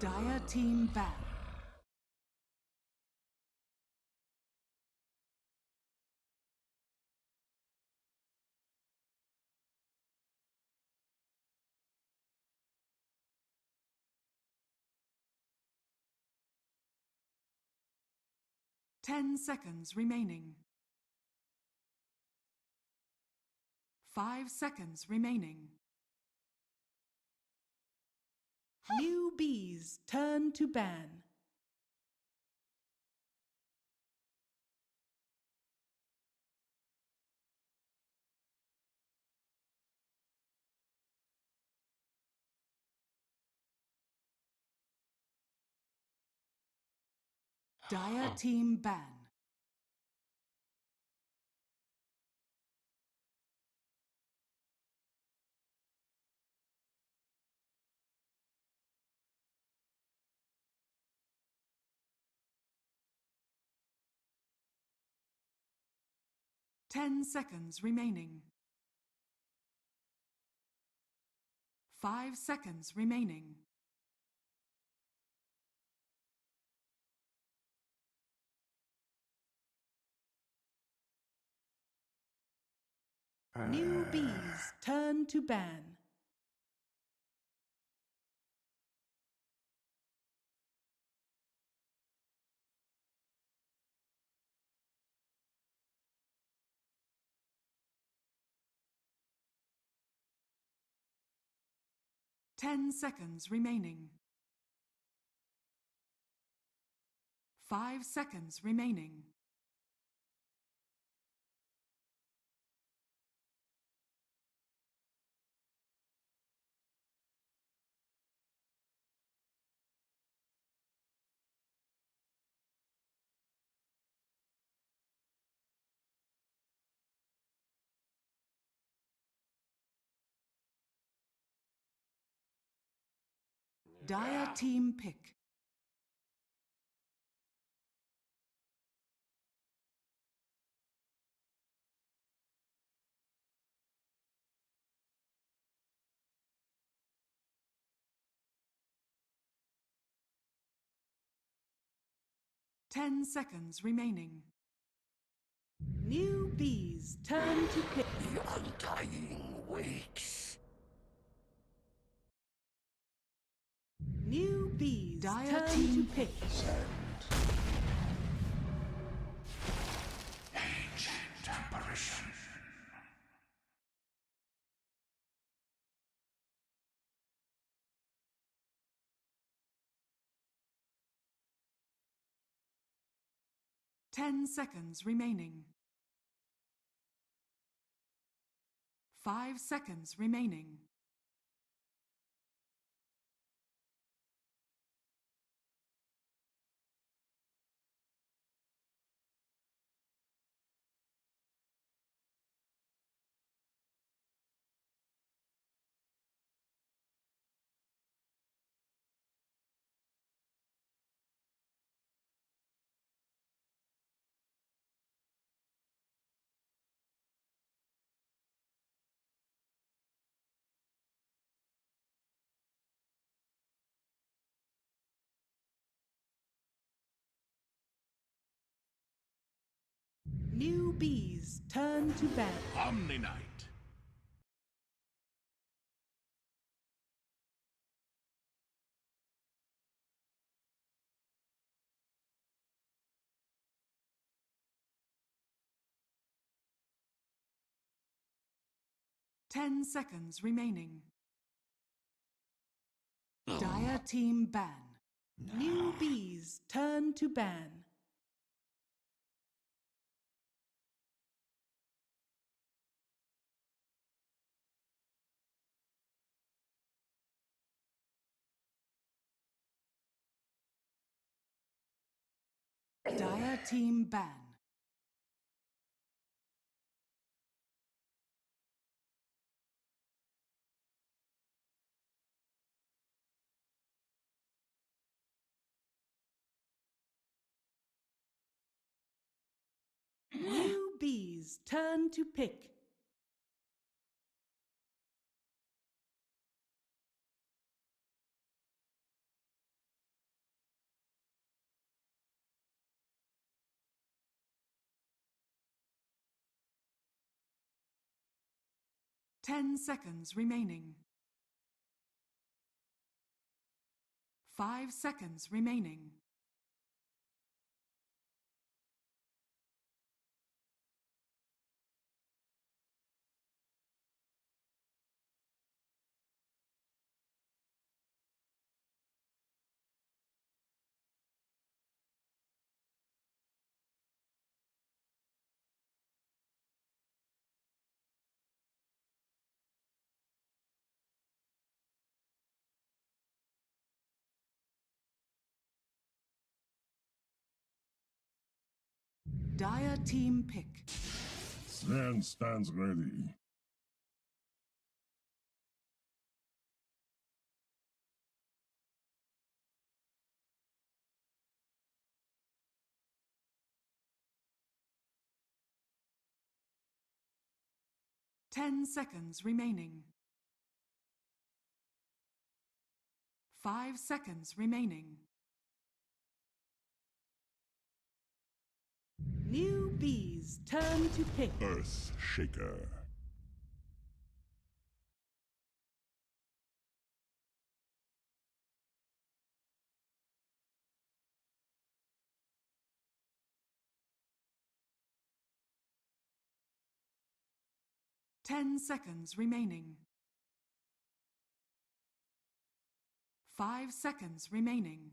Dire team ban. Ten seconds remaining. 5 seconds remaining. NewBee's turn to ban. Dire team ban. Ten seconds remaining. 5 seconds remaining. NewBee's turn to ban. Ten seconds remaining. 5 seconds remaining. Dire team pick. Ten seconds remaining. NewBee's turn to pick. The undying wakes. NewBee's turn to pick. Ancient apparition. Ten seconds remaining. 5 seconds remaining. NewBee's turn to ban. Omni-Night. Ten seconds remaining. Dire team ban. NewBee's turn to ban. Dire team ban. NewBee's turn to pick. 10 seconds remaining. 5 seconds remaining. Dire team pick. Stand stands ready. Ten seconds remaining. 5 seconds remaining. NewBee's turn to pick. Earth Shaker. Ten seconds remaining. 5 seconds remaining.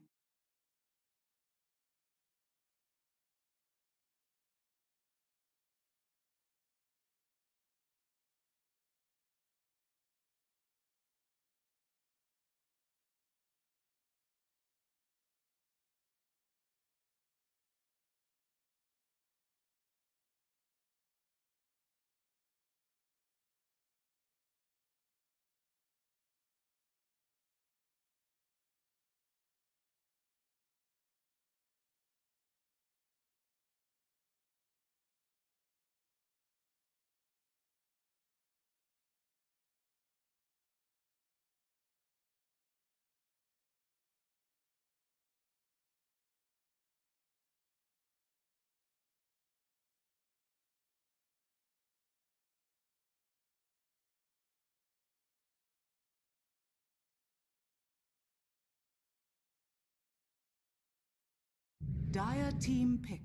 Dire team pick.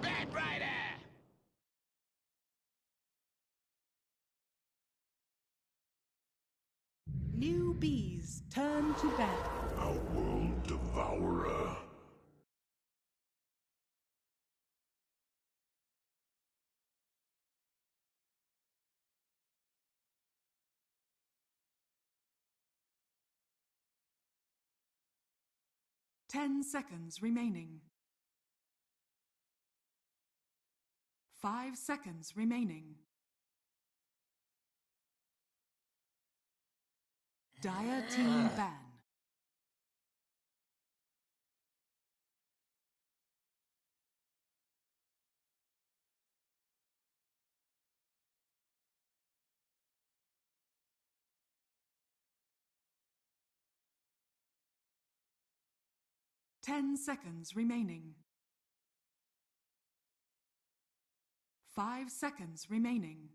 Bad Rider! NewBee's turn to ban. Outworld Devourer. Ten seconds remaining. 5 seconds remaining. Dire team ban. Ten seconds remaining. 5 seconds remaining.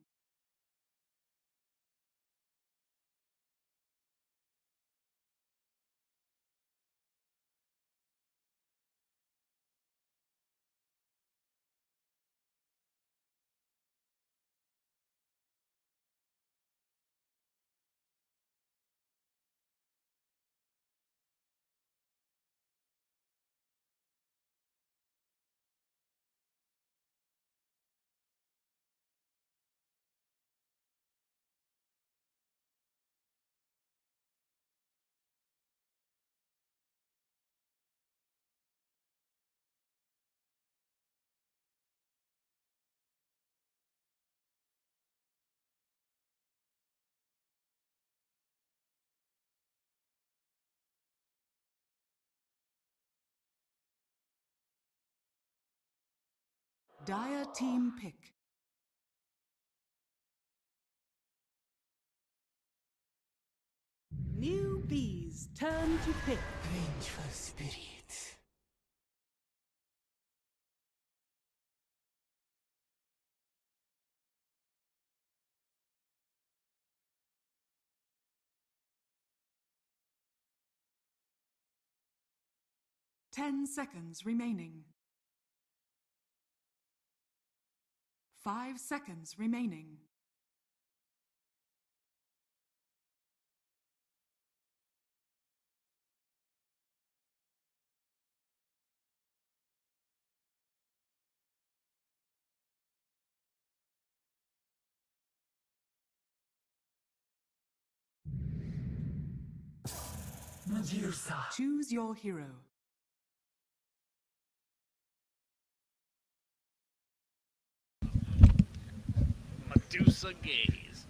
Dire team pick. NewBee's turn to pick. Vengeful spirits. 10 seconds remaining. 5 seconds remaining. Choose your hero. Medusa gaze.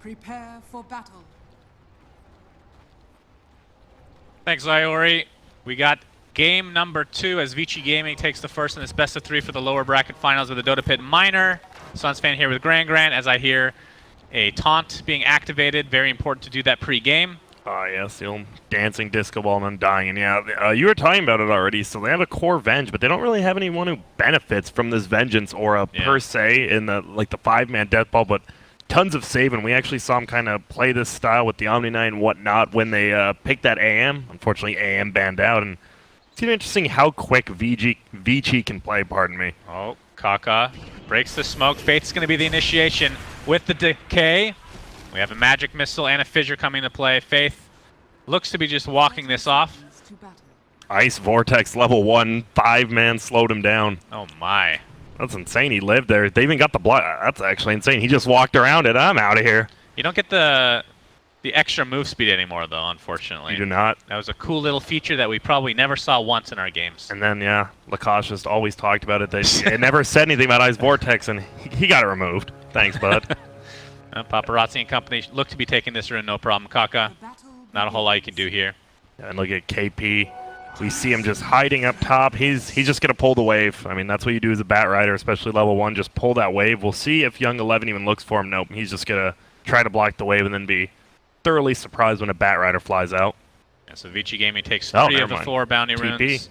Prepare for battle. Thanks, Iori. We got game number 2 as Vici Gaming takes the first in this best of 3 for the lower bracket finals with the Dota Pit Minor. Suns fan here with Grand as I hear a taunt being activated. Very important to do that pre-game. Yes, the old dancing disco ball and undying. And yeah, you were talking about it already. So they have a core Venge, but they don't really have anyone who benefits from this Vengeance aura per se in the the 5-man death ball, but tons of save, and we actually saw him kind of play this style with the Omni Knight and whatnot when they picked that AM. Unfortunately, AM banned out, and it's even interesting how quick Vici can play, pardon me. Oh, Kaka breaks the smoke. Faith's going to be the initiation with the decay. We have a magic missile and a fissure coming to play. Faith looks to be just walking this off. Ice Vortex level 1, 5-man slowed him down. Oh my. That's insane. He lived there. They even got the block. That's actually insane. He just walked around it. I'm out of here. You don't get the extra move speed anymore, though, unfortunately. You do not. That was a cool little feature that we probably never saw once in our games. And then, yeah, Lacoste just always talked about it. It never said anything about Ice Vortex, and he got it removed. Thanks, bud. Paparazzi and company look to be taking this rune, no problem. Kaka, not a whole lot you can do here. And look at KP. We see him just hiding up top. He's just going to pull the wave. I mean, that's what you do as a Bat Rider, especially level 1. Just pull that wave. We'll see if Young 11 even looks for him. Nope, he's just going to try to block the wave and then be thoroughly surprised when a Bat Rider flies out. Yeah, so Vici Gaming takes 3 of the 4 bounty TP. runes.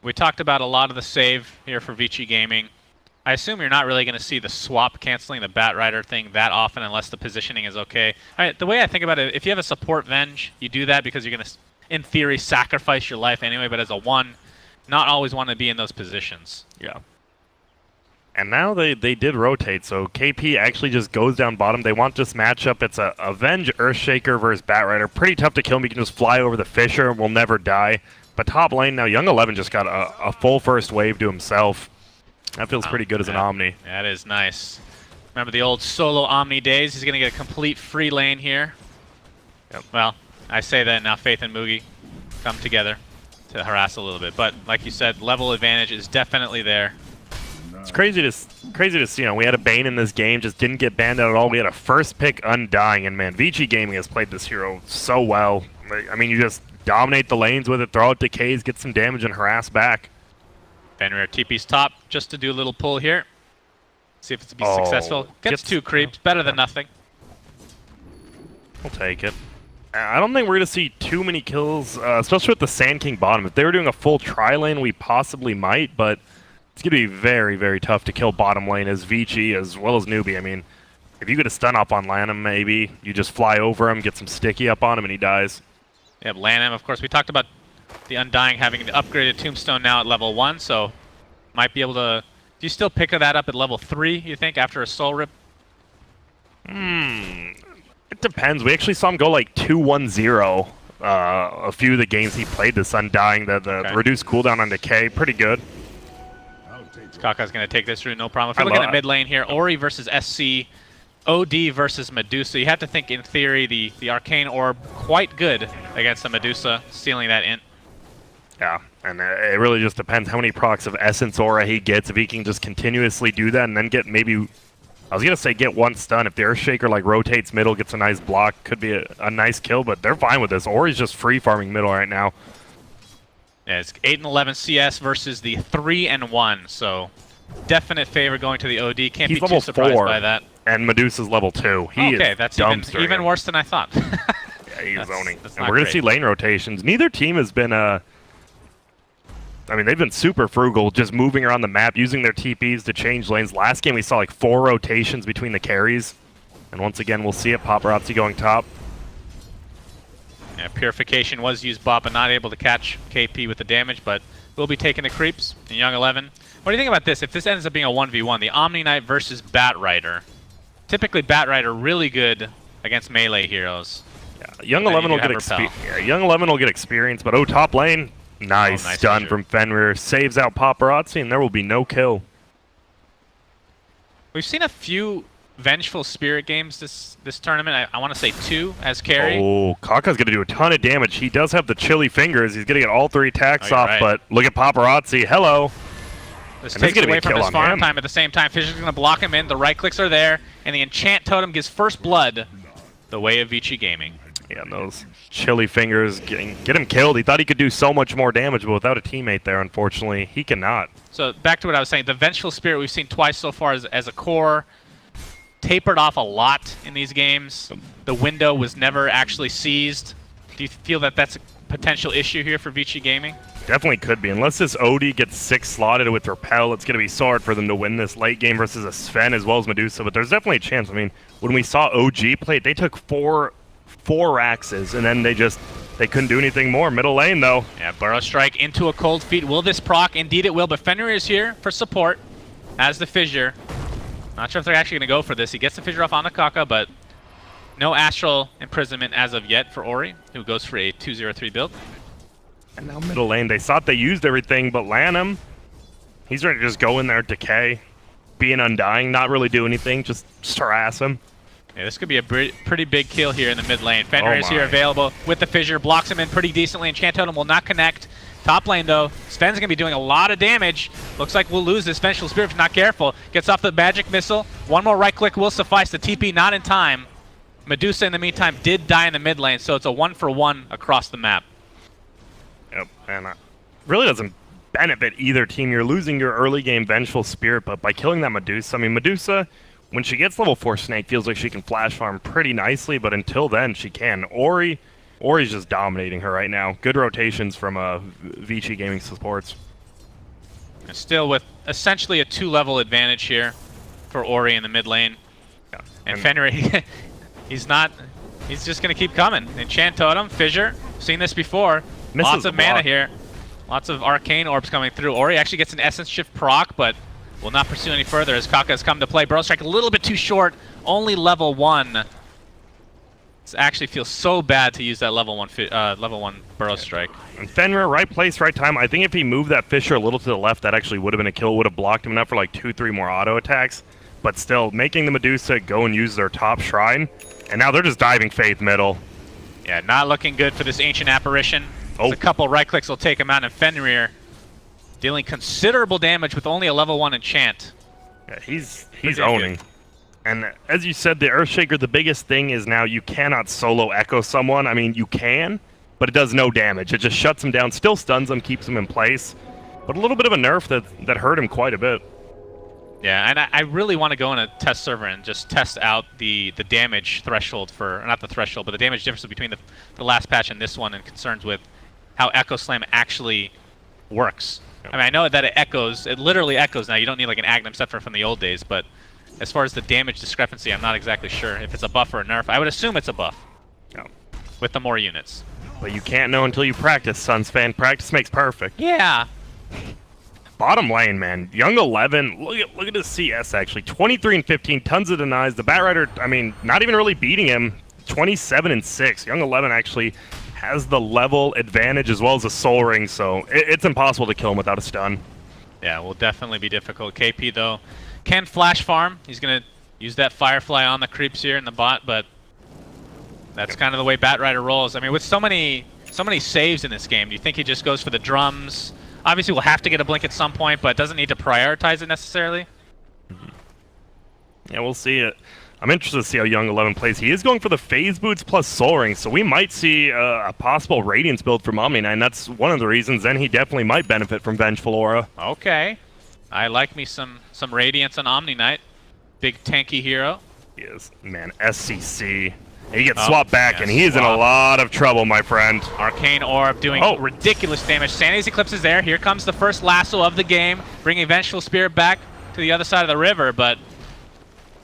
We talked about a lot of the save here for Vici Gaming. I assume you're not really going to see the swap canceling the Bat Rider thing that often unless the positioning is okay. All right, the way I think about it, if you have a support Venge, you do that because you're going to, in theory, sacrifice your life anyway, but as a 1, not always want to be in those positions. Yeah. And now they did rotate, so KP actually just goes down bottom. They want this matchup. It's a Venge Earthshaker versus Bat Rider. Pretty tough to kill him. He can just fly over the Fissure and will never die. But top lane now, Young 11 just got a full first wave to himself. That feels pretty good as an Omni. That is nice. Remember the old solo Omni days? He's going to get a complete free lane here. Yep. Well, I say that now Faith and Mugi come together to harass a little bit. But like you said, level advantage is definitely there. It's crazy to see. You know, we had a Bane in this game, just didn't get banned out at all. We had a first pick Undying, and man, Vici Gaming has played this hero so well. I mean, you just dominate the lanes with it, throw out decays, get some damage, and harass back. Fenrir TP's top just to do a little pull here. See if it's be successful. Gets 2 creeps, better than nothing. We'll take it. I don't think we're going to see too many kills, especially with the Sand King bottom. If they were doing a full tri-lane, we possibly might, but it's going to be very, very tough to kill bottom lane as Vici as well as NewBee. I mean, if you get a stun up on Lanham, maybe, you just fly over him, get some sticky up on him, and he dies. Yeah, Lanham, of course, we talked about the Undying having the upgraded Tombstone now at level 1, so might be able to... Do you still pick that up at level 3, you think, after a Soul Rip? It depends. We actually saw him go like 2-1-0 a few of the games he played this Undying. The reduced cooldown on Decay, pretty good. Kaka's going to take this route, no problem. If you're looking at mid lane here, Ori versus SC, OD versus Medusa. You have to think, in theory, the Arcane Orb quite good against the Medusa, stealing that int. Yeah, and it really just depends how many procs of Essence Aura he gets. If he can just continuously do that and then get maybe, I was going to say get one stun. If the Earthshaker like rotates middle, gets a nice block, could be a nice kill, but they're fine with this. Ori's just free farming middle right now. Yeah, it's 8 and 11 CS versus the 3 and 1, so definite favor going to the OD. Can't be too surprised by that. And Medusa's level 2. He is that's even worse than I thought. Yeah, he's owning. And we're going to see lane rotations. Neither team has been I mean, they've been super frugal, just moving around the map, using their TPs to change lanes. Last game we saw like 4 rotations between the carries. And once again, we'll see it. Paparazzi going top. Yeah, Purification was used, Bob, but not able to catch KP with the damage, but will be taking the creeps in Young 11. What do you think about this? If this ends up being a 1v1, the Omni Knight versus Bat Rider. Typically, Bat Rider really good against melee heroes. Yeah, Young 11 will get experience. Yeah, Young 11 will get experience, but top lane, nice stun from Fenrir, saves out Paparazzi, and there will be no kill. We've seen a few Vengeful Spirit games this tournament. I want to say 2 as carry. Oh, Kaka's going to do a ton of damage. He does have the chilly fingers. He's going to get all 3 attacks off, but look at Paparazzi. Hello. This takes away from his farm time at the same time. Fisher's going to block him in. The right clicks are there, and the Enchant Totem gives first blood the way of Vici Gaming. Yeah, and those chilly fingers get him killed. He thought he could do so much more damage, but without a teammate there, unfortunately, he cannot. So back to what I was saying. The Vengeful Spirit we've seen twice so far as a core. Tapered off a lot in these games. The window was never actually seized. Do you feel that that's a potential issue here for Vici Gaming? Definitely could be. Unless this OD gets 6 slotted with Repel, it's going to be so hard for them to win this late game versus a Sven as well as Medusa. But there's definitely a chance. I mean, when we saw OG play, they took four axes, and then they couldn't do anything more. Middle lane, though. Yeah, Burrow Strike into a cold feet. Will this proc? Indeed it will, but Fenrir is here for support as the Fissure. Not sure if they're actually going to go for this. He gets the Fissure off on the Kaka, but no Astral Imprisonment as of yet for Ori, who goes for a 2-0-3 build. And now middle lane, they thought they used everything, but Lanham, he's ready to just go in there, Decay, be an Undying, not really do anything, just harass him. Yeah, this could be a pretty big kill here in the mid lane. Fenrir is here available with the Fissure, blocks him in pretty decently. Enchant Totem will not connect. Top lane, though, Sven's going to be doing a lot of damage. Looks like we'll lose this Vengeful Spirit if not careful. Gets off the Magic Missile. One more right click will suffice. The TP not in time. Medusa, in the meantime, did die in the mid lane, so it's a 1-for-1 across the map. Yep, and really doesn't benefit either team. You're losing your early game Vengeful Spirit, but by killing that Medusa, I mean, Medusa, when she gets level 4 Snake, feels like she can flash farm pretty nicely, but until then, she can. Ori's just dominating her right now. Good rotations from Vici Gaming supports. And still with essentially a 2-level advantage here for Ori in the mid lane. Yeah. And Fenrir, he's just going to keep coming. Enchant Totem, Fissure, seen this before. Lots of mana here. Lots of Arcane Orbs coming through. Ori actually gets an Essence Shift proc, but will not pursue any further as Kaka has come to play. Burrow Strike a little bit too short, only level 1. It actually feels so bad to use that level 1 Burrow Strike. And Fenrir, right place, right time. I think if he moved that Fissure a little to the left, that actually would have been a kill. Would have blocked him enough for like 2-3 more auto attacks. But still, making the Medusa go and use their top shrine. And now they're just diving Faith middle. Yeah, not looking good for this Ancient Apparition. Oh. A couple right clicks will take him out, and Fenrir dealing considerable damage with only a level 1 enchant. Yeah, he's owning. Good. And as you said, the Earthshaker, the biggest thing is now you cannot solo echo someone. I mean, you can, but it does no damage. It just shuts him down, still stuns him, keeps him in place. But a little bit of a nerf that hurt him quite a bit. Yeah, and I really want to go in a test server and just test out the damage threshold for, not the threshold, but the damage difference between the last patch and this one, and concerns with how Echo Slam actually works. Yep. I mean, I know that it literally echoes now. You don't need like an Agnum Scepter from the old days, but as far as the damage discrepancy, I'm not exactly sure if it's a buff or a nerf. I would assume it's a buff. No. With the more units. But you can't know until you practice, Suns fan. Practice makes perfect. Yeah. bottom lane, man. Young 11, look at his CS actually. 23 and 15, tons of denies. The Batrider, I mean, not even really beating him. 27 and 6. Young 11 actually has the level advantage as well as a soul ring, so it's impossible to kill him without a stun. Yeah, will definitely be difficult. KP though can flash farm. He's gonna use that Firefly on the creeps here in the bot, but that's kind of the way Batrider rolls. I mean, with so many saves in this game, do you think he just goes for the drums? Obviously, we'll have to get a blink at some point, but doesn't need to prioritize it necessarily. Yeah, we'll see it. I'm interested to see how Young 11 plays. He is going for the Phase Boots plus Soul Ring, so we might see a possible Radiance build from Omni Knight, and that's one of the reasons then he definitely might benefit from Vengeful Aura. Okay. I like me some Radiance on Omni Knight. Big tanky hero. He is. Man, SCC. He gets swapped back, yeah, and he's in a lot of trouble, my friend. Arcane Orb doing ridiculous damage. Sanity's Eclipse is there. Here comes the first lasso of the game, bringing Vengeful Spirit back to the other side of the river, but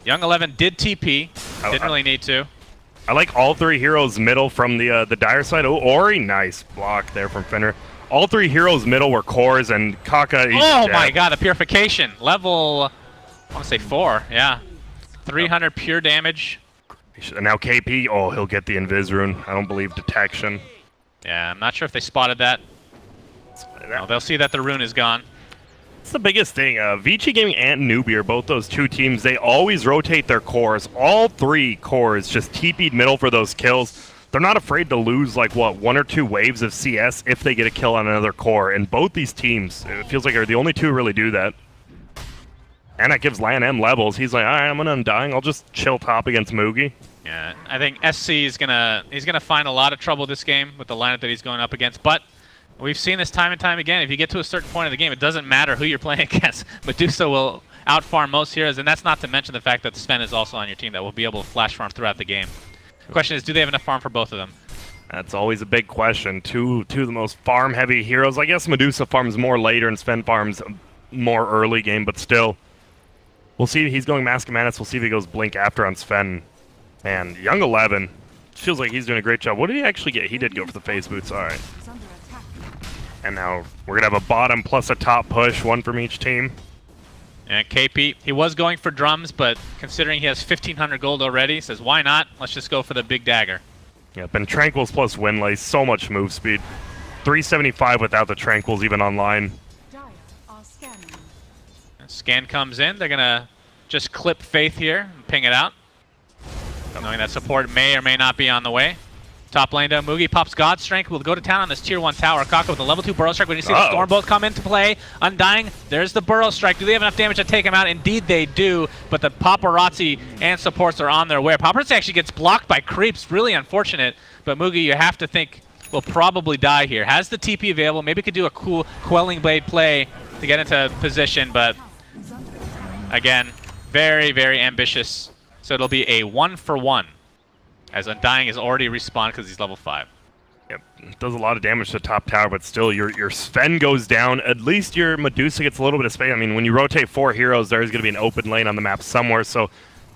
Young 11 did TP. Didn't really need to. I like all three heroes middle from the dire side. Oh, Ori, nice block there from Fender. All three heroes middle were cores, and Kaka. Oh my god, the purification. Level, I want to say 4, yeah. 300 pure damage. And now KP, oh, he'll get the Invis rune. I don't believe detection. Yeah, I'm not sure if they spotted that. No, they'll see that the rune is gone. That's the biggest thing. Vici Gaming and NewBee are both those two teams. They always rotate their cores. All three cores just TP'd middle for those kills. They're not afraid to lose, like, what, 1 or 2 waves of CS if they get a kill on another core. And both these teams, it feels like, are the only two who really do that. And that gives Lan M levels. He's like, all right, I'm Undying. I'll just chill top against Moogie. Yeah, I think SC is he's gonna find a lot of trouble this game with the lineup that he's going up against. But we've seen this time and time again. If you get to a certain point of the game, it doesn't matter who you're playing against. Medusa will outfarm most heroes, and that's not to mention the fact that Sven is also on your team that will be able to flash farm throughout the game. The question is, do they have enough farm for both of them? That's always a big question. Two of the most farm-heavy heroes. I guess Medusa farms more later and Sven farms more early game, but still. We'll see. He's going Mask of Madness. We'll see if he goes Blink after on Sven. And Young 11 feels like he's doing a great job. What did he actually get? He did go for the Phase Boots. All right. And now we're going to have a bottom plus a top push, one from each team. And KP, he was going for drums, but considering he has 1,500 gold already, he says, why not? Let's just go for the big dagger. Yep, and Tranquils plus Windlace, so much move speed. 375 without the Tranquils even online. Scan comes in. They're going to just clip Faith here and ping it out. Knowing that support may or may not be on the way. Top lane down, Moogie pops God Strength. We'll go to town on this tier 1 tower. Kaka with a level 2 Burrow Strike. When you see the Stormbolt come into play, Undying, there's the Burrow Strike. Do they have enough damage to take him out? Indeed they do, but the Paparazzi and supports are on their way. Paparazzi actually gets blocked by creeps. Really unfortunate, but Moogie, you have to think, will probably die here. Has the TP available. Maybe could do a cool Quelling Blade play to get into position, but again, very, very ambitious. So it'll be a 1-for-1, as Undying is already respawned because he's level 5. Yep, does a lot of damage to the top tower, but still, your Sven goes down. At least your Medusa gets a little bit of space. I mean, when you rotate 4 heroes, there's going to be an open lane on the map somewhere. So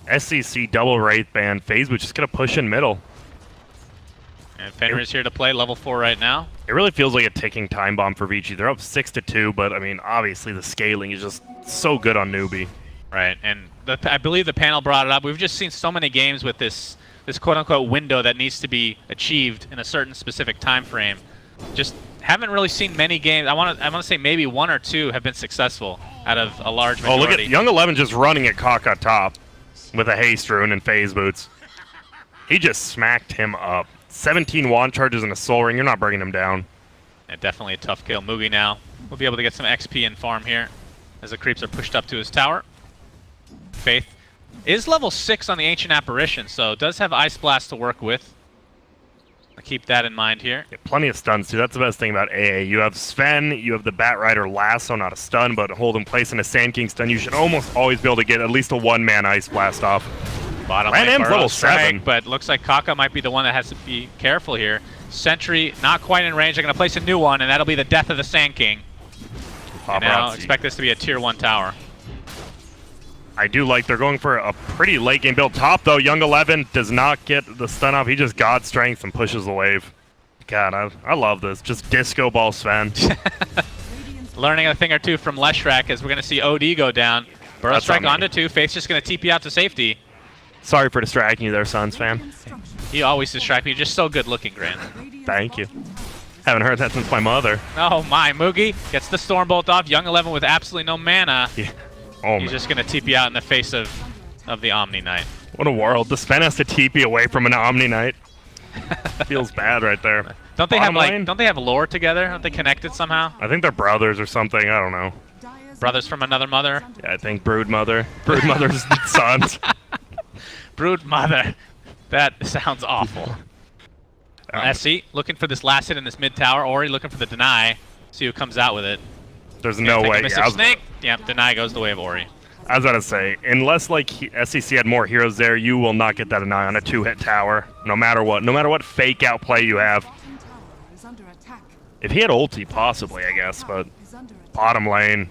SCC, double Wraith Band, Phase, which is going to push in middle. And Fenrir is here to play, level 4 right now. It really feels like a ticking time bomb for Vici. They're up 6-2, but I mean, obviously the scaling is just so good on NewBee. Right, and I believe the panel brought it up. We've just seen so many games with this quote-unquote window that needs to be achieved in a certain specific time frame. Just haven't really seen many games. I want to say maybe 1 or 2 have been successful out of a large majority. Oh, look at Young 11 just running at Kaka top with a Haste Rune and Phase Boots. He just smacked him up. 17 wand charges and a Soul Ring. You're not bringing him down. Yeah, definitely a tough kill. Moogie now will be able to get some XP and farm here as the creeps are pushed up to his tower. Faith is level 6 on the Ancient Apparition, so does have Ice Blast to work with. I'll keep that in mind here. Yeah, plenty of stuns, too. That's the best thing about AA. You have Sven, you have the Batrider Lasso, not a stun, but hold in place in a Sand King stun. You should almost always be able to get at least a 1-man Ice Blast off. Bottom Lan lane M's level strike, 7. but looks like Kaka might be the one that has to be careful here. Sentry not quite in range. They're going to place a new one, and that'll be the death of the Sand King. And now expect this to be a tier 1 tower. I do like they're going for a pretty late game build. Top, though, Young 11 does not get the stun off. He just God Strength and pushes the wave. God, I love this. Just disco ball Sven. learning a thing or two from Leshrac as we're going to see OD go down. Burrow That's strike on me. onto 2. Faith's just going to TP out to safety. Sorry for distracting you there, Suns fan. You always distract me. You're just so good looking, Grant. Thank you. Haven't heard that since my mother. Oh my, Moogie gets the Stormbolt off. Young 11 with absolutely no mana. Yeah. Oh, He's man. just going to TP out in the face of the Omni Knight. What a world. The Sven has to TP away from an Omni Knight. Feels bad right there. Don't they Bottom have lane? don't they have lore together? Aren't they connected somehow? I think they're brothers or something. I don't know. Brothers from another mother? Yeah, I think Broodmother. Broodmother's sons. Brood mother. That sounds awful. SC looking for this last hit in this mid tower. Ori looking for the deny. See who comes out with it. There's no way. Mystic Snake. Yep, deny goes the way of Ori. I was about to say, unless like SEC had more heroes there, you will not get that deny on a 2-hit tower, no matter what. No matter what fake out play you have. If he had ulti, possibly, I guess, but bottom lane,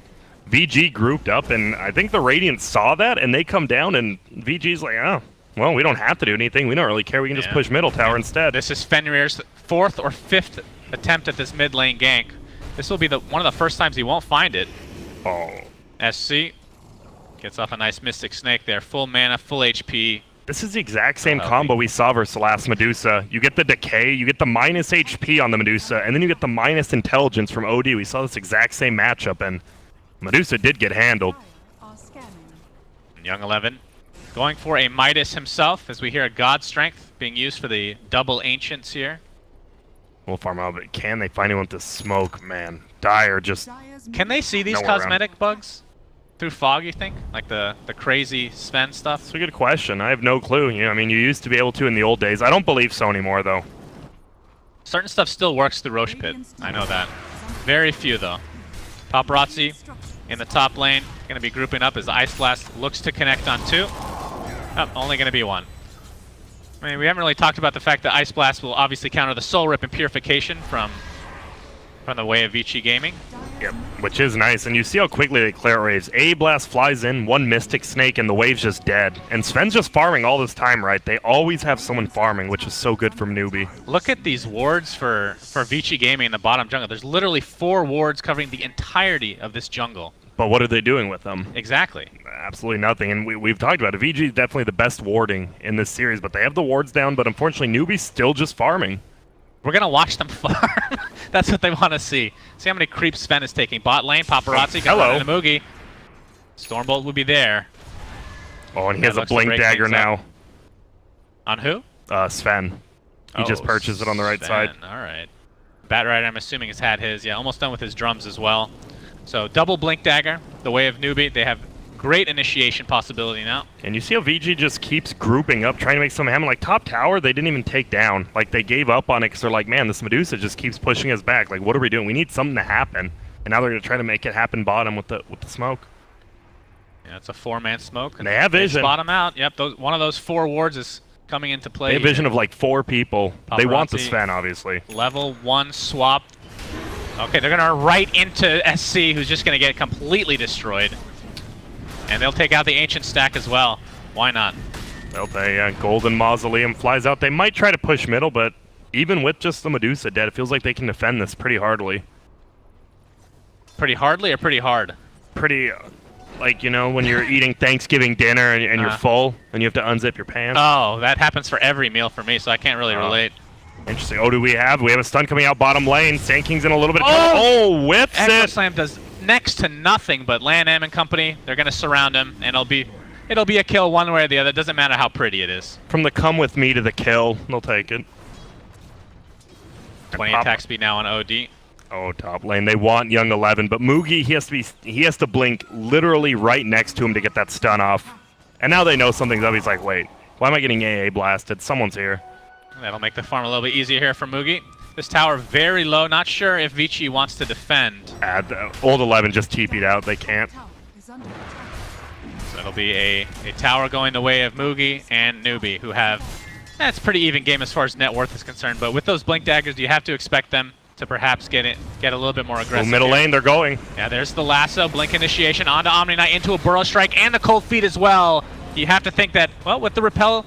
VG grouped up, and I think the Radiant saw that, and they come down, and VG's like, oh, well, we don't have to do anything. We don't really care. We can just Yeah. push middle tower instead. This is Fenrir's 4th or 5th attempt at this mid lane gank. This will be one of the first times he won't find it. Oh, SC gets off a nice Mystic Snake there. Full mana, full HP. this is the exact same Oh, combo we saw versus the last Medusa. You get the decay, you get the minus HP on the Medusa, and then you get the minus intelligence from OD. We saw this exact same matchup, and Medusa did get handled. Young 11 going for a Midas himself as we hear a God Strength being used for the double Ancients here. We'll farm out, but can they find anyone to smoke? Man, Dire just... Can they see these Nowhere around. cosmetic bugs through fog, you think? Like the crazy Sven stuff? That's a good question. I have no clue. You know, I mean, you used to be able to in the old days. I don't believe so anymore, though. Certain stuff still works through Roche Pit. I know that. Very few, though. Paparazzi in the top lane. Going to be grouping up as Ice Blast looks to connect on 2. Oh, only going to be 1. I mean, we haven't really talked about the fact that Ice Blast will obviously counter the Soul Rip and Purification from the way of Vici Gaming. Yep, which is nice. And you see how quickly they clear waves. A-Blast flies in, 1 Mystic Snake, and the wave's just dead. And Sven's just farming all this time, right? They always have someone farming, which is so good from NewBee. Look at these wards for Vici Gaming in the bottom jungle. There's literally 4 wards covering the entirety of this jungle. But what are they doing with them? Exactly. Absolutely nothing. And we've talked about it. VG is definitely the best warding in this series, but they have the wards down, but unfortunately NewBee's still just farming. We're going to watch them farm. That's what they want to see. See how many creeps Sven is taking. Bot lane, Paparazzi, Hello. and a Moogie. Stormbolt will be there. Oh, and he That has a looks to Blink break Dagger things now. up. On who? Sven. He just purchased it on the right side. All right. Batrider, I'm assuming, has had his. Yeah, almost done with his drums as well. So double Blink Dagger, the way of NewBee. They have great initiation possibility now. And you see how VG just keeps grouping up, trying to make something happen. Like, top tower, they didn't even take down. Like, they gave up on it because they're like, man, this Medusa just keeps pushing us back. Like, what are we doing? We need something to happen. And now they're going to try to make it happen bottom with the smoke. Yeah, it's a 4-man smoke. And they have vision. Spot him out. Yep, one of those 4 wards is coming into play. They have vision of like 4 people. They want the Paparazzi. Sven, obviously. Level 1 swap. Okay, they're going to right into SC, who's just going to get completely destroyed. And they'll take out the Ancient stack as well. Why not? Well, they Golden Mausoleum flies out. They might try to push middle, but even with just the Medusa dead, it feels like they can defend this pretty hardly. Pretty hardly or pretty hard? Pretty, like, you know, when you're eating Thanksgiving dinner and you're full and you have to unzip your pants. Oh, that happens for every meal for me, so I can't really relate. Interesting. Oh, do we have? We have a stun coming out bottom lane. Sand King's in a little bit of trouble. Oh, whips Echo it. Slam does next to nothing, but Lan Am and company, they're going to surround him, and it'll be a kill one way or the other. It doesn't matter how pretty it is. From the come with me to the kill, they'll take it. 20 attack speed now on OD. Oh, top lane. They want Young 11, but Moogie, he has to blink literally right next to him to get that stun off. And now they know something's up. He's like, wait, why am I getting AA blasted? Someone's here. That'll make the farm a little bit easier here for Moogie. This tower very low. Not sure if Vici wants to defend. Old 11 just TP'd out. They can't. So it'll be a tower going the way of Moogie and NewBee, who have... That's a pretty even game as far as net worth is concerned, but with those Blink Daggers, you have to expect them to perhaps get a little bit more aggressive. Oh, middle here. lane, they're going. Yeah, there's the lasso, Blink Initiation onto Omni Knight into a Burrow Strike and the Cold Feet as well. You have to think that, well, with the Repel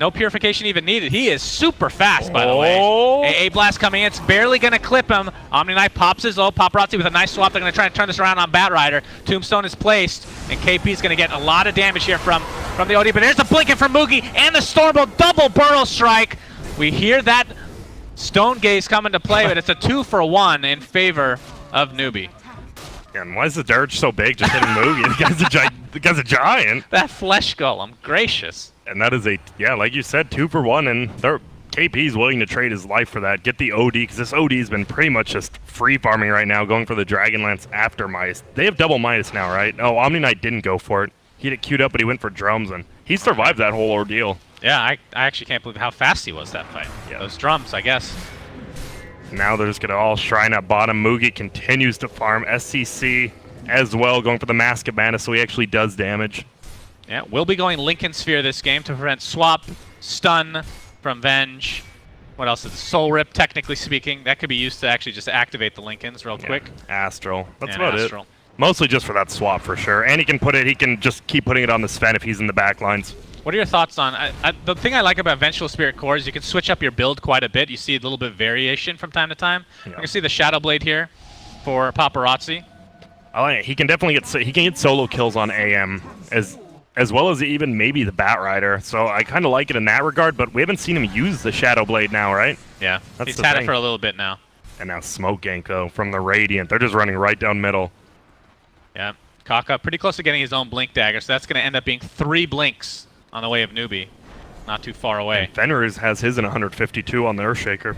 No purification even needed. He is super fast, by the Oh. way. AA Blast coming in. It's barely going to clip him. Omni Knight pops his ult. Paparazzi with a nice swap. They're going to try and turn this around on Batrider. Tombstone is placed, and KP is going to get a lot of damage here from the OD. But there's the blinking from Mugi and the Stormbolt double Burrow Strike. We hear that Stone Gaze come into play, but it's a 2-for-1 in favor of NewBee. And why is the Dirge so big just hitting Mugi? The guy's a giant. That Flesh Golem, gracious. And that is like you said, 2-for-1, and KP's willing to trade his life for that. Get the OD, because this OD's been pretty much just free farming right now, going for the Dragonlance after Midas. They have double Midas now, right? Oh, Omni Knight didn't go for it. He had it queued up, but he went for drums, and he survived that whole ordeal. Yeah, I actually can't believe how fast he was that fight. Yeah. Those drums, I guess. Now they're just going to all shrine at bottom. Mugi continues to farm. SCC as well, going for the Mask of Mana, so he actually does damage. Yeah, we'll be going Lincoln Sphere this game to prevent swap, stun from Venge. What else is it? Soul Rip, technically speaking. That could be used to actually just activate the Lincolns real quick. Astral. That's And about Astral. it. Mostly just for that swap for sure. And he can just keep putting it on the Sven if he's in the back lines. What are your thoughts on... the thing I like about Vengeful Spirit Core is you can switch up your build quite a bit. You see a little bit of variation from time to time. Yeah. You can see the Shadow Blade here for Paparazzi. I like it. He can definitely get solo kills on AM as well as even maybe the Batrider. So I kind of like it in that regard, but we haven't seen him use the Shadow Blade now, right? Yeah, That's he's the had thing. it for a little bit now. And now Smoke Gank though from the Radiant. They're just running right down middle. Yeah, Kaka pretty close to getting his own Blink Dagger, so that's going to end up being 3 Blinks on the way of NewBee. Not too far away. Fenrir has his in 152 on the Earthshaker.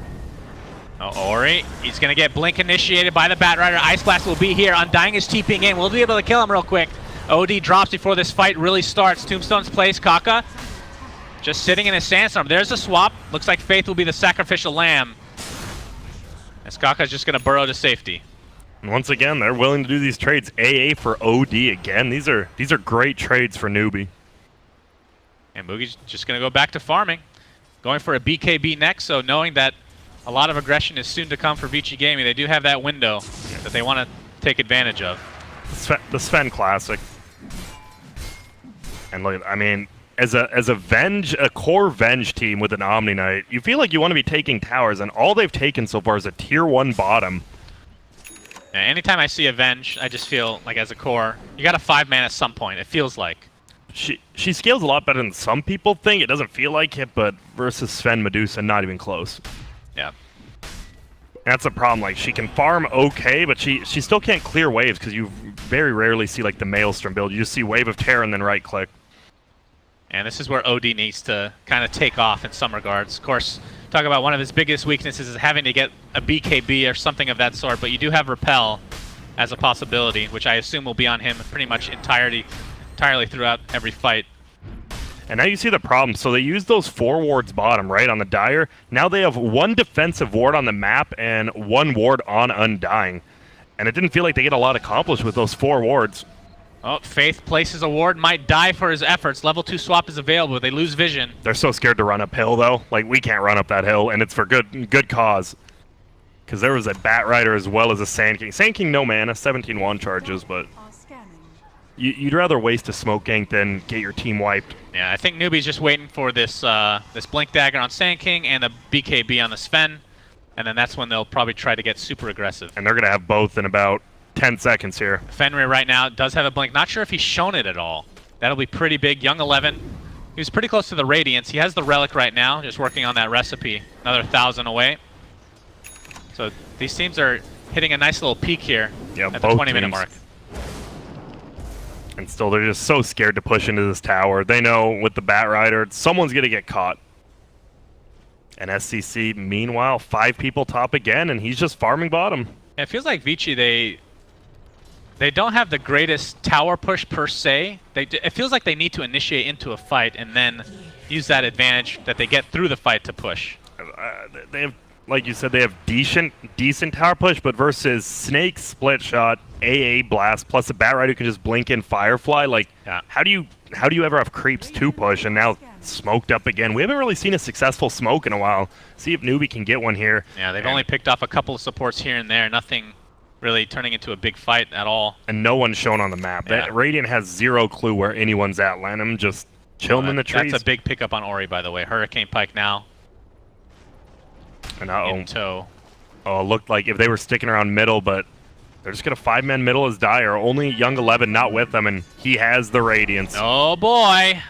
Oh, Ori, he's going to get Blink initiated by the Batrider. Ice Blast will be here. Undying is TPing in. We'll be able to kill him real quick. OD drops before this fight really starts. Tombstone's placed. Kaka just sitting in his Sandstorm. There's a swap. Looks like Faith will be the sacrificial lamb. As Kaka's just going to burrow to safety. And once again, they're willing to do these trades. AA for OD again. These are great trades for NewBee. And Mugi's just going to go back to farming. Going for a BKB next, so knowing that a lot of aggression is soon to come for Vici Gaming, they do have that window that they want to take advantage of. The Sven Classic. And look, I mean, as a core Venge team with an Omni Knight, you feel like you want to be taking towers, and all they've taken so far is a tier 1 bottom. Yeah, anytime I see Avenge, I just feel like as a core, you got a 5-man at some point, it feels like. She scales a lot better than some people think. It doesn't feel like it, but versus Sven Medusa, not even close. Yeah. That's a problem. Like, she can farm okay, but she still can't clear waves because you very rarely see like the Maelstrom build. You just see Wave of Terror and then right click. And this is where OD needs to kind of take off in some regards. Of course, talk about one of his biggest weaknesses is having to get a BKB or something of that sort, but you do have Repel as a possibility, which I assume will be on him pretty much entirely throughout every fight. And now you see the problem. So they use those 4 wards bottom, right, on the Dire. Now they have 1 defensive ward on the map and 1 ward on Undying. And it didn't feel like they get a lot accomplished with those 4 wards. Oh, Faith places a ward, might die for his efforts. Level 2 swap is available. They lose vision. They're so scared to run uphill, though. Like, we can't run up that hill, and it's for good cause. Because there was a Batrider as well as a Sand King. Sand King, no mana, 17 wand charges, but you'd rather waste a Smoke Gank than get your team wiped. Yeah, I think NewBee's just waiting for this this Blink Dagger on Sand King and the BKB on the Sven, and then that's when they'll probably try to get super aggressive. And they're going to have both in about 10 seconds here. Fenrir right now does have a Blink. Not sure if he's shown it at all. That'll be pretty big. Young 11. He was pretty close to the Radiance. He has the Relic right now, just working on that recipe. Another 1,000 away. So these teams are hitting a nice little peak here at the 20-minute mark. And still, they're just so scared to push into this tower. They know with the Batrider, someone's going to get caught. And SCC, meanwhile, 5 people top again, and he's just farming bottom. It feels like Vici, they don't have the greatest tower push per se. It feels like they need to initiate into a fight and then use that advantage that they get through the fight to push. They have, like you said, they have decent tower push, but versus Snake, Split Shot, AA Blast, plus a Batrider who can just blink in Firefly, like, yeah. how do you ever have creeps to push? And now smoked up again. We haven't really seen a successful smoke in a while. See if NewBee can get one here. Yeah, they've only picked off a couple of supports here and there. Nothing really turning into a big fight at all. And no one's shown on the map. Yeah. Radiant has 0 clue where anyone's at. Lanham just chilling in the trees. That's a big pickup on Ori, by the way. Hurricane Pike now And in tow. Oh, it looked like if they were sticking around middle, but they're just going to 5-man middle as Dire. Only Young 11 not with them, and he has the Radiance. Oh, boy.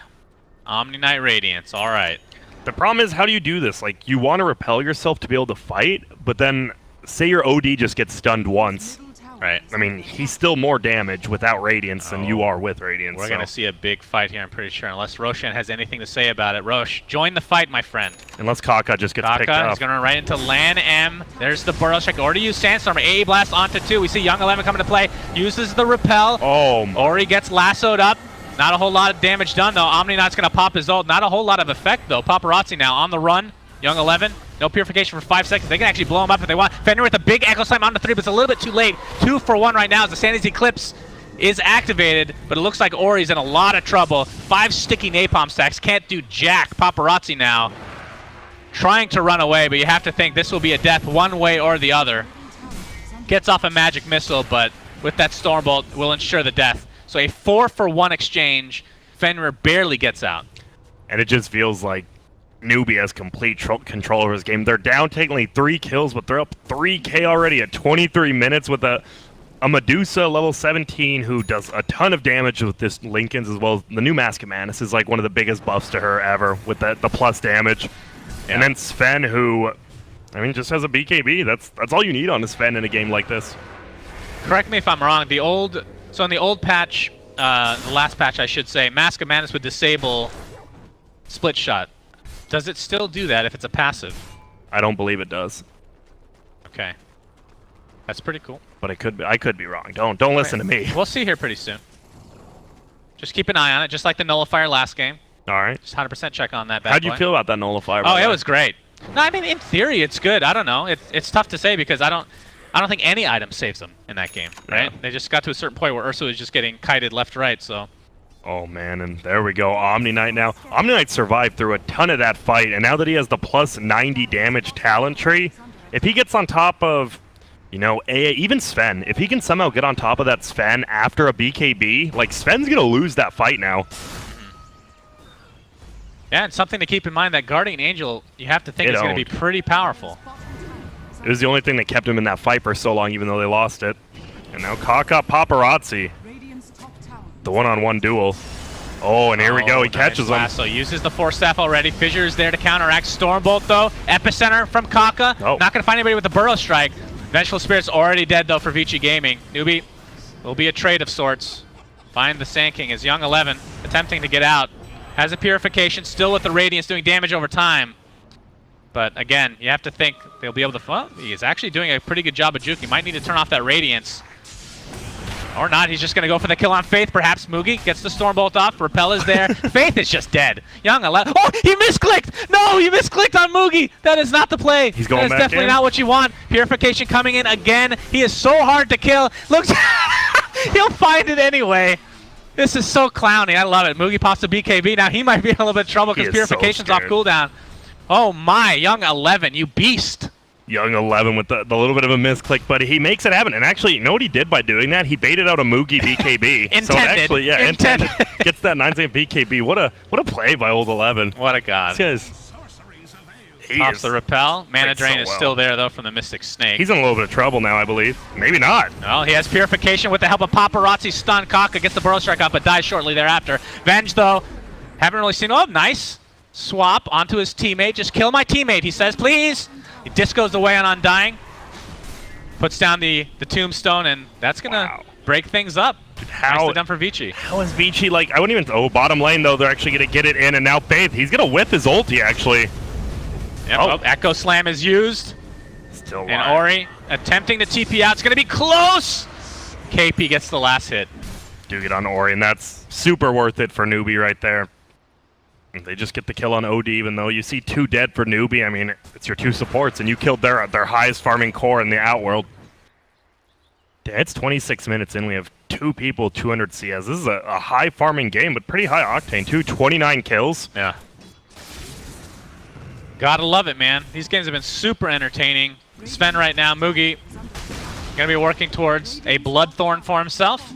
Omni Knight Radiance. All right. The problem is, how do you do this? Like, you want to repel yourself to be able to fight, but then say your OD just gets stunned once. Right. I mean, he's still more damage without Radiance than you are with Radiance. We're going to see a big fight here, I'm pretty sure, unless Roshan has anything to say about it. Rosh, join the fight, my friend. Unless Kaka just gets picked Kaka up. is going to run right into Lan M. There's the Burrow Strike. Already used Sandstorm. AA Blast onto 2. We see Young 11 coming to play. Uses the Repel. Oh, Ori gets lassoed up. Not a whole lot of damage done, though. Omni Knight's going to pop his ult. Not a whole lot of effect, though. Paparazzi now on the run. Young 11. No purification for 5 seconds. They can actually blow him up if they want. Fenrir with a big Echo Slam on the 3, but it's a little bit too late. 2 for 1 right now as the Sandy's Eclipse is activated, but it looks like Ori's in a lot of trouble. 5 sticky napalm stacks. Can't do jack. Paparazzi now trying to run away, but you have to think this will be a death one way or the other. Gets off a magic missile, but with that Stormbolt will ensure the death. So a 4 for 1 exchange. Fenrir barely gets out. and it just feels like NewBee has complete control over his game. They're down technically 3 kills, but they're up 3K already at 23 minutes with a Medusa level 17 who does a ton of damage with this Linken's as well as the new Mask of Madness is like one of the biggest buffs to her ever with the plus damage. Yeah. And then Sven who, I mean, just has a BKB. That's all you need on a Sven in a game like this. Correct me if I'm wrong. So in the old patch, the last patch I should say, Mask of Madness would disable split shot. Does it still do that if it's a passive? I don't believe it does. Okay. That's pretty cool. But I could be wrong. Don't listen to me. We'll see here pretty soon. Just keep an eye on it, just like the nullifier last game. All right. Just 100% check on that bad How'd you boy. feel about that nullifier? Oh, it was great. No, I mean in theory it's good. I don't know. It's tough to say because I don't think any item saves them in that game, right? Yeah. They just got to a certain point where Ursa was just getting kited left right, so. Oh man, and there we go, Omni Knight now. Omni Knight survived through a ton of that fight, and now that he has the plus 90 damage talent tree, if he gets on top of, you know, even Sven, if he can somehow get on top of that Sven after a BKB, like Sven's gonna lose that fight now. Yeah, and something to keep in mind, that Guardian Angel, you have to think is going to be pretty powerful. It was the only thing that kept him in that fight for so long, even though they lost it. And now Kaka Paparazzi. The one-on-one duel. Oh, and here we go. He catches him. So uses the Force Staff already. Fissure is there to counteract. Stormbolt, though. Epicenter from Kaka. Oh. Not going to find anybody with the Burrow Strike. Vengeful Spirit's already dead, though, for Vici Gaming. NewBee will be a trade of sorts. Find the Sand King as Young 11 attempting to get out. Has a Purification, still with the Radiance doing damage over time. But again, you have to think they'll be able to... Well, he is actually doing a pretty good job of juking. Might need to turn off that Radiance. Or not, he's just going to go for the kill on Faith. Perhaps Mugi gets the Stormbolt off. Repel is there. Faith is just dead. Young 11. Oh, he misclicked! No, he misclicked on Mugi. That is not the play. He's going back in. That is definitely not what you want. Purification coming in again. He is so hard to kill. Looks... He'll find it anyway. This is so clowny. I love it. Mugi pops a BKB. Now he might be in a little bit of trouble because Purification's off cooldown. Oh my, Young 11, you beast. Young 11 with the little bit of a misclick, but he makes it happen. And actually, you know what he did by doing that? He baited out a Mugi BKB. Intended. So actually, yeah, intended. Gets that 9-second BKB. What a play by old 11. What a god. This guy's... Pops the Repel. Mana Drain is still there, though, from the Mystic Snake. He's in a little bit of trouble now, I believe. Maybe not. Well, he has Purification with the help of Paparazzi. Stun. Kaka gets the Burrow Strike up, but dies shortly thereafter. Venge, though, haven't really seen... Oh, nice. Swap onto his teammate. Just kill my teammate, he says, please. He discos away on Undying. Puts down the Tombstone, and that's going to break things up. Nicely done for Vici. How is Vici, like, I wouldn't even... Oh, bottom lane, though, they're actually going to get it in, and now Faith, he's going to whip his ulti, actually. Yep, oh, Echo Slam is used. Still alive. And Ori attempting to TP out. It's going to be close. KP gets the last hit. Do get on Ori, and that's super worth it for NewBee right there. And they just get the kill on OD, even though you see 2 dead for NewBee. I mean, it's your 2 supports, and you killed their highest farming core in the Outworld. It's 26 minutes in. We have 2 people, 200 CS. This is a high farming game, but pretty high octane, too. 29 kills. Yeah. Gotta love it, man. These games have been super entertaining. Sven right now, Mugi, gonna be working towards a Bloodthorn for himself.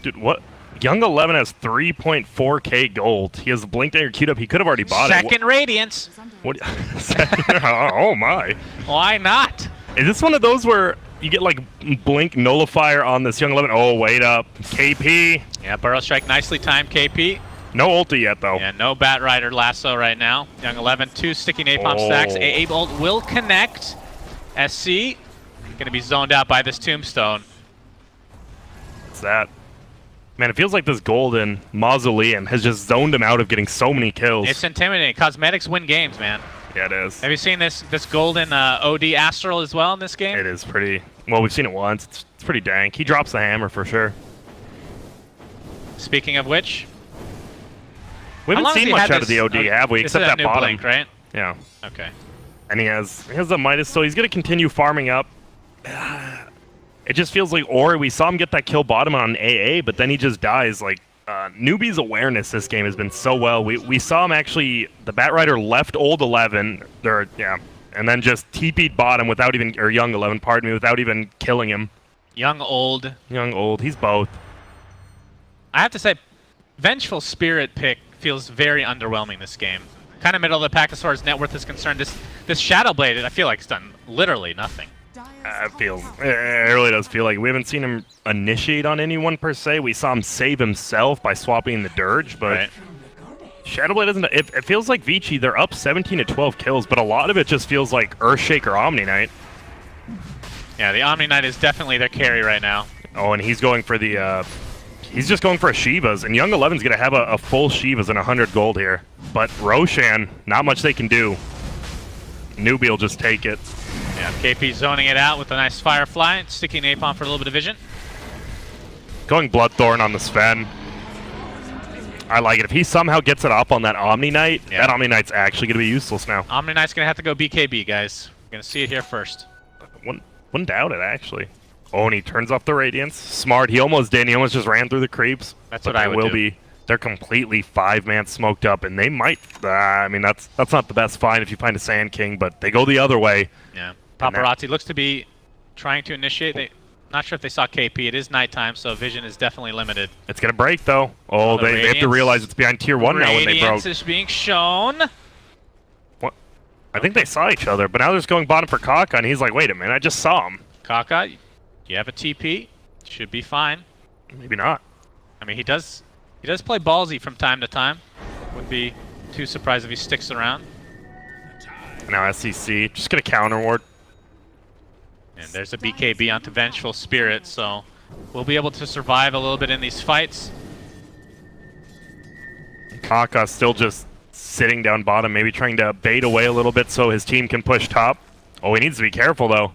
Dude, what Young 11 has 3.4k gold. He has the blink dagger queued up. He could have already bought Second Radiance. What? Oh my! Why not? Is this one of those where you get like blink nullifier on this Young 11? Oh, wait up, KP. Yeah, Burrow Strike nicely timed, KP. No ulti yet though. Yeah, no Bat Rider lasso right now. Young 11, 2 sticky napalm stacks. AA bolt will connect. SC gonna be zoned out by this tombstone. What's that? Man, it feels like this golden mausoleum has just zoned him out of getting so many kills. It's intimidating. Cosmetics win games, man. Yeah, it is. Have you seen this golden OD Astral as well in this game? It is pretty. Well, we've seen it once. It's pretty dank. He drops the hammer for sure. Speaking of which, We how long haven't has seen he much had out of the this- OD, have we? this Except is that new bottom. blink, right? Yeah. Okay. And he has the Midas, so he's gonna continue farming up. It just feels like Ori. We saw him get that kill bottom on AA, but then he just dies. Like NewBee's awareness this game has been so well. We saw him actually. The Bat Rider left old 11. And then just TP'd bottom without even, or Young 11, pardon me, without even killing him. Young old. Young old. He's both. I have to say, Vengeful Spirit pick feels very underwhelming this game. Kind of middle of the pack as far as net worth is concerned. This Shadow Blade, I feel like it's done literally nothing. It really does feel like we haven't seen him initiate on anyone per se. We saw him save himself by swapping the Dirge, but Right. Shadowblade isn't. It feels like Vici. They're up 17 to 12 kills, but a lot of it just feels like Earthshaker Omni Knight. Yeah, the Omni Knight is definitely their carry right now. Oh, and he's going for the. He's just going for a Shivas, and Young 11's gonna have a full Shivas and 100 gold here. But Roshan, not much they can do. NewBee will just take it. Yeah, KP zoning it out with a nice Firefly, sticky napalm for a little bit of vision. Going Bloodthorn on the Sven. I like it. If he somehow gets it up on that Omni Knight, Yeah. that Omni Knight's actually gonna be useless now. Omni Knight's gonna have to go BKB, guys. We're gonna see it here first. Wouldn't doubt it, actually. Oh, and he turns off the Radiance. Smart. He almost did. He almost just ran through the creeps. That's But what I they would will do. be. They're completely 5-man smoked up, and they might. I mean, that's not the best find if you find a Sand King, but they go the other way. Yeah. Paparazzi looks to be trying to initiate. Not sure if they saw KP. It is nighttime, so vision is definitely limited. It's gonna break though. Oh, The they have to Radiance- realize it's behind tier 1 now when they broke. Radiance is being shown. What? I think they saw each other, but now they're just going bottom for Kaka, and he's like, wait a minute, I just saw him. Kaka, you have a TP. Should be fine. Maybe not. I mean, he does play ballsy from time to time. Wouldn't be too surprised if he sticks around. Now SCC just gonna counter ward. And there's a BKB onto Vengeful Spirit, so we'll be able to survive a little bit in these fights. Kaka still just sitting down bottom, maybe trying to bait away a little bit so his team can push top. Oh, he needs to be careful though.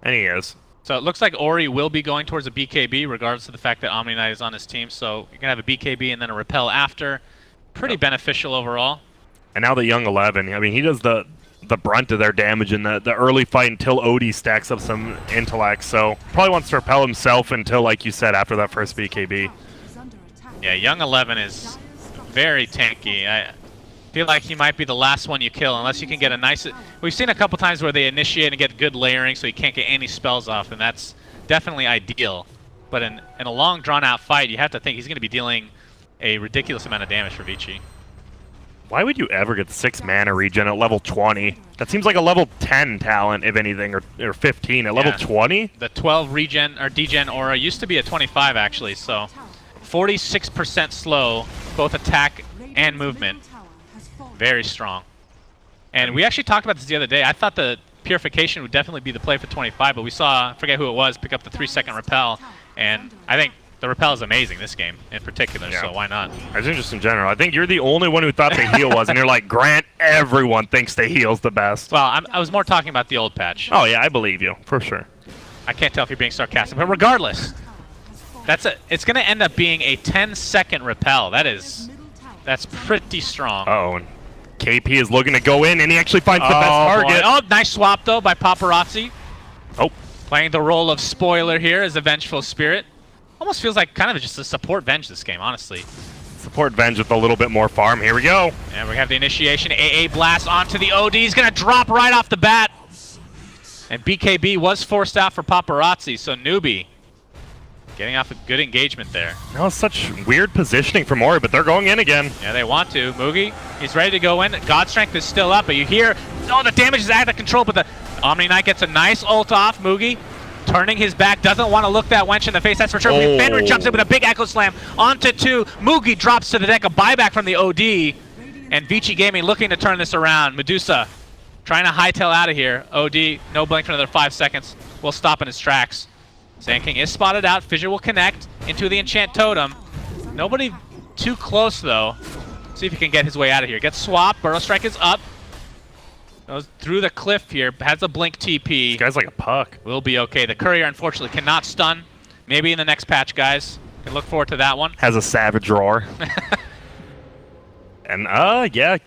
And he is. So it looks like Ori will be going towards a BKB, regardless of the fact that Omni Knight is on his team. So you're going to have a BKB and then a Repel after. Pretty beneficial overall. And now the Young 11, I mean, he does the brunt of their damage in the early fight until Odie stacks up some intellect. So probably wants to repel himself until, like you said, after that first BKB. Yeah, Young 11 is very tanky. I feel like he might be the last one you kill, unless you can get a nice... We've seen a couple times where they initiate and get good layering, so he can't get any spells off, and that's definitely ideal. But in a long, drawn-out fight, you have to think he's going to be dealing a ridiculous amount of damage for Vici. Why would you ever get 6 mana regen at level 20? That seems like a level 10 talent, if anything, or 15. At level 20? The 12 regen or degen aura used to be at 25, actually, so 46% slow, both attack and movement. Very strong. And we actually talked about this the other day. I thought the Purification would definitely be the play for 25, but we saw, I forget who it was, pick up the 3-second repel, and I think the repel is amazing this game in particular, so why not? I think just in general. I think you're the only one who thought the heal was, and you're like, Grant, everyone thinks the heal's the best. Well, I was more talking about the old patch. Oh yeah, I believe you, for sure. I can't tell if you're being sarcastic, but regardless, it's going to end up being a 10-second repel. That's pretty strong. Uh-oh, and KP is looking to go in, and he actually finds the best target. Boy. Oh, nice swap, though, by Paparazzi. Oh. Playing the role of spoiler here as a Vengeful Spirit. Almost feels like kind of just a support Venge this game, honestly. Support Venge with a little bit more farm. Here we go. And we have the initiation. AA Blast onto the OD. He's going to drop right off the bat. And BKB was forced out for Paparazzi, so NewBee Getting off a good engagement there. That was such weird positioning from Ori, but they're going in again. Yeah, they want to. Mugi, he's ready to go in. God Strength is still up, but you hear, oh, the damage is out of control, but the Omni Knight gets a nice ult off. Mugi turning his back, doesn't want to look that wench in the face, that's for sure. Oh. Fenrir jumps in with a big Echo Slam onto 2. Mugi drops to the deck, a buyback from the OD, and Vici Gaming looking to turn this around. Medusa trying to hightail out of here. OD, no blink for another 5 seconds. Will stop in his tracks. Sand King is spotted out. Fissure will connect into the Enchant Totem. Nobody too close, though. See if he can get his way out of here. Gets swapped. Burrow Strike is up. Goes through the cliff here. Has a blink TP. This guy's like a puck. Will be okay. The Courier, unfortunately, cannot stun. Maybe in the next patch, guys. Can look forward to that one. Has a Savage Roar. And, yeah,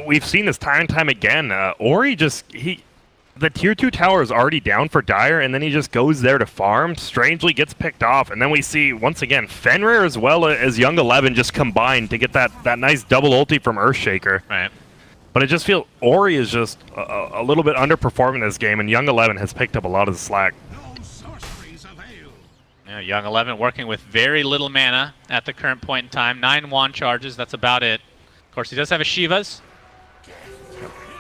we've seen this time and time again. Ori the tier 2 tower is already down for Dire, and then he just goes there to farm, strangely gets picked off, and then we see, once again, Fenrir as well as Young 11 just combined to get that nice double ulti from Earthshaker. Right. But I just feel Ori is just a little bit underperforming this game, and Young 11 has picked up a lot of the slack. Yeah, Young 11 working with very little mana at the current point in time. 9 wand charges, that's about it. Of course, he does have a Shivas.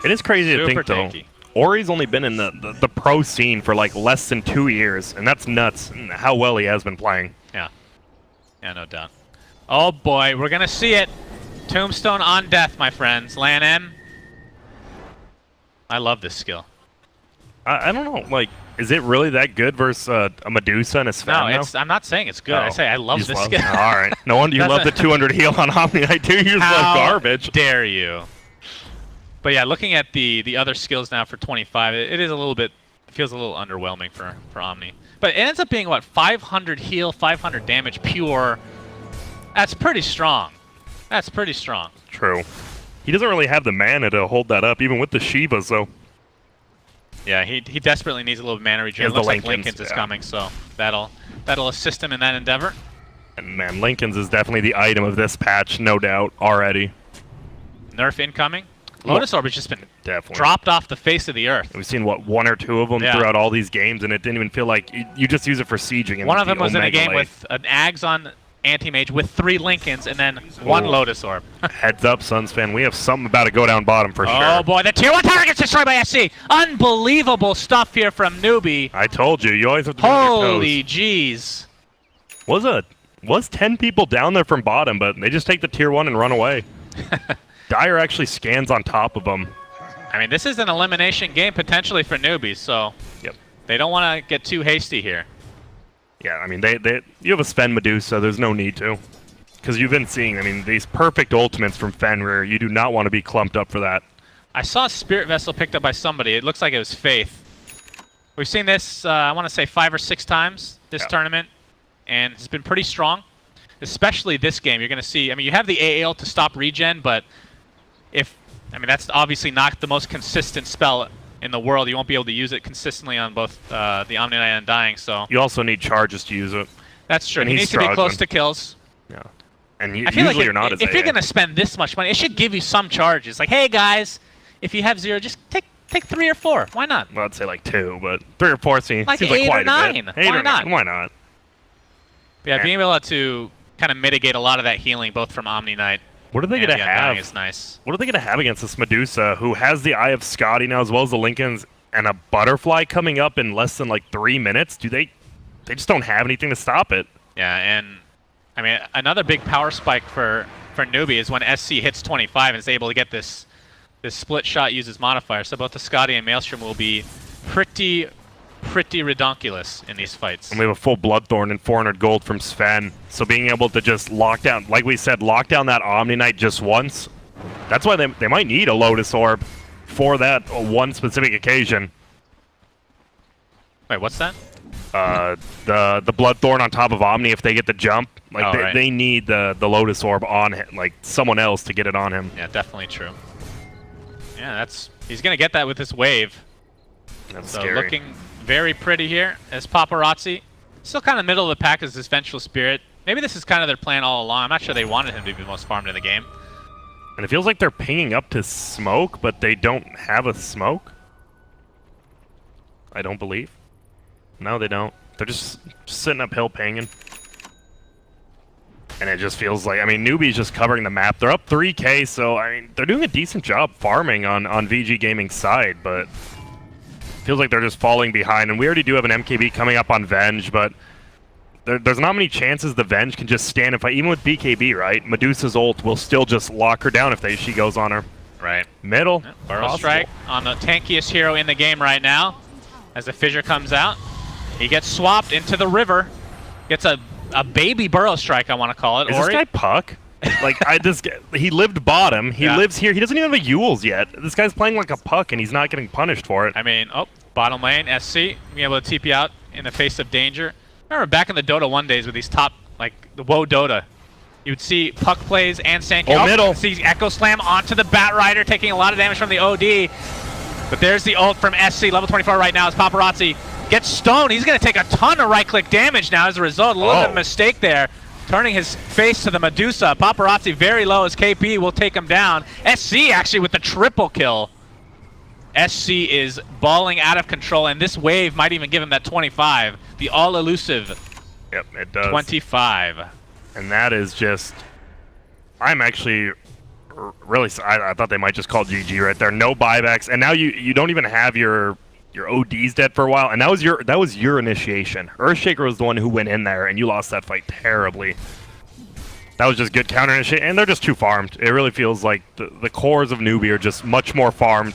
It is crazy to Super think, though. tanky. Ori's only been in the pro scene for like less than 2 years, and that's nuts how well he has been playing. Yeah. Yeah, no doubt. Oh boy, we're gonna see it. Tombstone on death, my friends. Lan M. I love this skill. I don't know, like, is it really that good versus a Medusa and a Sven? No, I'm not saying it's good. I say I love this skill. All right. No wonder you love the 200 heal on Omni. I do. You just love garbage. How dare you? But yeah, looking at the other skills now for 25, it is a little bit, it feels a little underwhelming for Omni. But it ends up being, what, 500 heal, 500 damage pure. That's pretty strong. That's pretty strong. True. He doesn't really have the mana to hold that up, even with the Shivas, though. Yeah, he desperately needs a little mana regen. Looks like Linken's is coming, so that'll assist him in that endeavor. And man, Linken's is definitely the item of this patch, no doubt, already. Nerf incoming. Lotus Orb has just been definitely dropped off the face of the earth. We've seen, what, 1 or 2 of them throughout all these games, and it didn't even feel like you just use it for sieging. And one of them was in a game lane. with an Ags Anti-Mage with 3 Lincolns and then 1 Lotus Orb. Heads up, Suns fan. We have something about to go down bottom for sure. Oh boy, the tier 1 tower gets destroyed by SC. Unbelievable stuff here from NewBee. I told you. You always have to be on your toes. Holy jeez. Was 10 people down there from bottom, but they just take the tier 1 and run away. Dire actually scans on top of them. I mean, this is an elimination game potentially for NewBee, so they don't want to get too hasty here. Yeah, I mean, you have a Sven Medusa. There's no need to. Because you've been seeing, I mean, these perfect ultimates from Fenrir. You do not want to be clumped up for that. I saw Spirit Vessel picked up by somebody. It looks like it was Faith. We've seen this, I want to say 5 or 6 times this tournament, and it's been pretty strong. Especially this game, you're going to see, I mean, you have the AAL to stop regen, but that's obviously not the most consistent spell in the world. You won't be able to use it consistently on both the Omni Knight and Undying, so... You also need charges to use it. That's true. And he needs to be close to kills. Yeah. And I feel usually like you're not as if you're AA. going to spend this much money, it should give you some charges. Like, hey, guys, if you have 0, just take 3 or 4. Why not? Well, I'd say like 2, but 3 or 4 seems like 8 quite or 9. a bit. 8 Why or not? 9. Why not? Yeah, being able to kind of mitigate a lot of that healing, both from Omni Knight. What are they going to have? Is nice. What are they going to have against this Medusa, who has the Eye of Scotty now, as well as the Lincolns, and a Butterfly coming up in less than like 3 minutes? They just don't have anything to stop it. Yeah, and I mean, another big power spike for NewBee is when SC hits 25 and is able to get this split shot uses modifier. So both the Scotty and Maelstrom will be pretty redonkulous in these fights. And we have a full Bloodthorn and 400 gold from Sven. So being able to just lock down, like we said, lock down that Omni Knight just once. That's why they might need a Lotus Orb for that one specific occasion. Wait, what's that? The Bloodthorn on top of Omni, if they get the jump, like they need the Lotus Orb on him, like someone else to get it on him. Yeah, definitely true. Yeah, he's gonna get that with this wave. That's so scary. Looking very pretty here as Paparazzi. Still kind of middle of the pack as this Vengeful Spirit. Maybe this is kind of their plan all along. I'm not sure they wanted him to be the most farmed in the game. And it feels like they're pinging up to smoke, but they don't have a smoke. I don't believe. No, they don't. They're just sitting uphill pinging. And it just feels like, I mean, NewBee's just covering the map. They're up 3K, so, I mean, they're doing a decent job farming on VG Gaming's side, but feels like they're just falling behind. And we already do have an MKB coming up on Venge, but there's not many chances the Venge can just stand and fight. Even with BKB, right? Medusa's ult will still just lock her down if she goes on her. Right. Middle. Yep. Burrow strike on the tankiest hero in the game right now. As the fissure comes out, he gets swapped into the river. Gets a baby burrow strike, I want to call it. Is this guy Puck? Like, he lived bottom. He lives here. He doesn't even have a Yules yet. This guy's playing like a Puck, and he's not getting punished for it. I mean, bottom lane, SC, being able to TP out in the face of danger. Remember back in the Dota 1 days with these top, like, the WoW Dota, you would see Puck plays and Sankey. Middle. See Echo Slam onto the Bat Rider, taking a lot of damage from the OD. But there's the ult from SC, level 24 right now, as Paparazzi gets stoned. He's going to take a ton of right-click damage now as a result. A little bit of a mistake there, turning his face to the Medusa. Paparazzi very low as KP will take him down. SC actually with the triple kill. SC is balling out of control, and this wave might even give him that 25. The all-elusive. Yep, it does. 25. And that is just... I'm actually really... I thought they might just call GG right there. No buybacks, and now you don't even have your ODs dead for a while, and that was your initiation. Earthshaker was the one who went in there, and you lost that fight terribly. That was just good counter initiation, and they're just too farmed. It really feels like the cores of NewBee are just much more farmed.